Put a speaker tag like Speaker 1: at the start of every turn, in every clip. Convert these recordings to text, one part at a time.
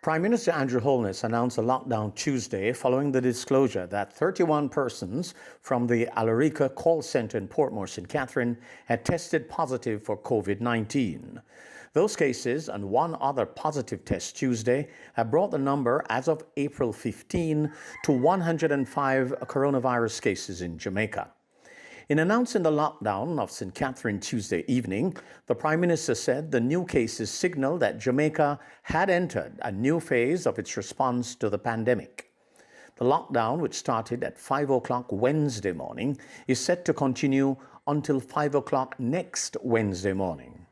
Speaker 1: Prime Minister Andrew Holness announced a lockdown Tuesday following the disclosure that 31 persons from the Alarica call centre in Portmore, St. Catherine had tested positive for COVID-19. Those cases and one other positive test Tuesday have brought the number as of April 15 to 105 coronavirus cases in Jamaica. In announcing the lockdown of St. Catherine Tuesday evening, the Prime Minister said the new cases signal that Jamaica had entered a new phase of its response to the pandemic. The lockdown, which started at 5 o'clock Wednesday morning, is set to continue until 5 o'clock next Wednesday morning.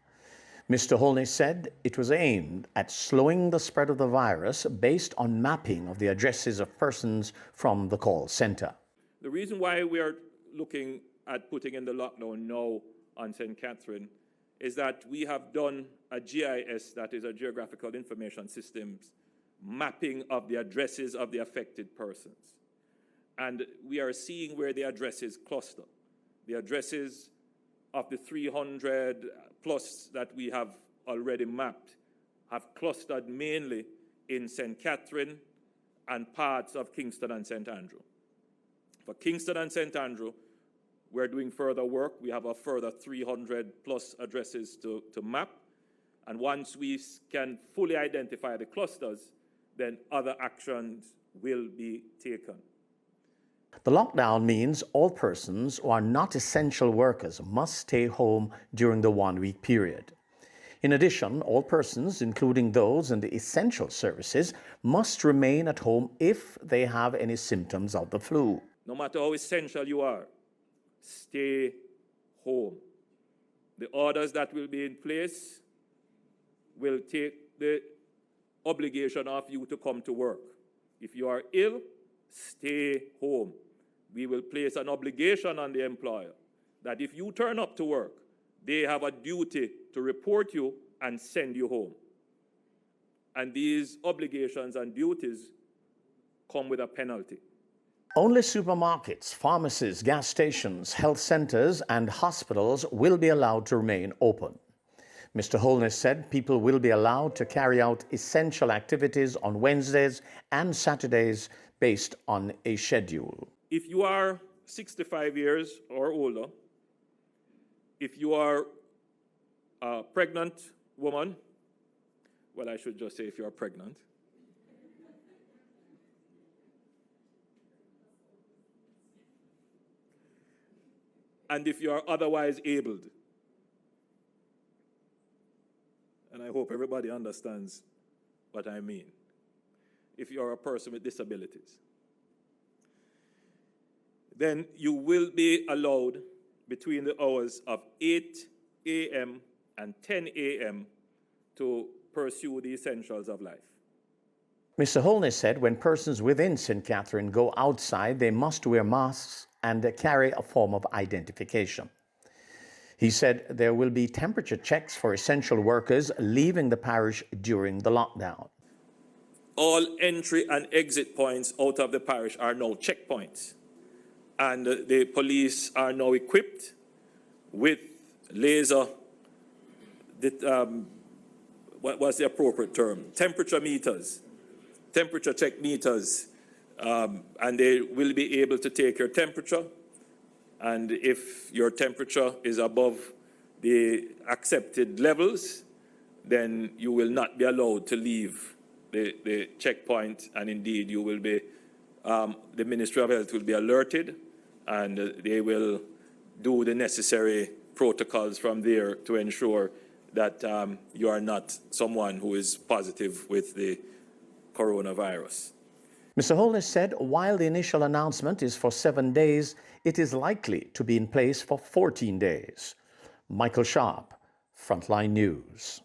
Speaker 1: Mr. Holness said it was aimed at slowing the spread of the virus based on mapping of the addresses of persons from the call centre.
Speaker 2: The reason why we are looking at putting in the lockdown now on St. Catherine is that we have done a GIS, that is a Geographical Information Systems, mapping of the addresses of the affected persons. And we are seeing where the addresses cluster. The addresses of the 300 plus that we have already mapped have clustered mainly in St. Catherine and parts of Kingston and St. Andrew. For Kingston and St. Andrew, we're doing further work. We have a further 300 plus addresses to map. And once we can fully identify the clusters, then other actions will be taken.
Speaker 1: The lockdown means all persons who are not essential workers must stay home during the 1 week period. In addition, all persons, including those in the essential services, must remain at home if they have any symptoms of the flu.
Speaker 2: No matter how essential you are, stay home. The orders that will be in place will take the obligation of you to come to work. If you are ill, stay home. We will place an obligation on the employer that if you turn up to work, they have a duty to report you and send you home. And these obligations and duties come with a penalty.
Speaker 1: Only supermarkets, pharmacies, gas stations, health centres and hospitals will be allowed to remain open. Mr. Holness said people will be allowed to carry out essential activities on Wednesdays and Saturdays based on a schedule.
Speaker 2: If you are 65 years or older, if you are a pregnant woman, well, I should just say if you are pregnant, and if you are otherwise abled, and I hope everybody understands what I mean, if you are a person with disabilities, then you will be allowed between the hours of 8 a.m. and 10 a.m. to pursue the essentials of life.
Speaker 1: Mr. Holness said when persons within St. Catherine go outside, they must wear masks and carry a form of identification. He said there will be temperature checks for essential workers leaving the parish during the lockdown.
Speaker 2: All entry and exit points out of the parish are now checkpoints. And the police are now equipped with laser, what was the appropriate term? Temperature meters, temperature check meters. And they will be able to take your temperature. And if your temperature is above the accepted levels, then you will not be allowed to leave the checkpoint. And indeed, you will be, the Ministry of Health will be alerted, and they will do the necessary protocols from there to ensure that you are not someone who is positive with the coronavirus.
Speaker 1: Mr. Holness said while the initial announcement is for 7 days, it is likely to be in place for 14 days. Michael Sharp, Frontline News.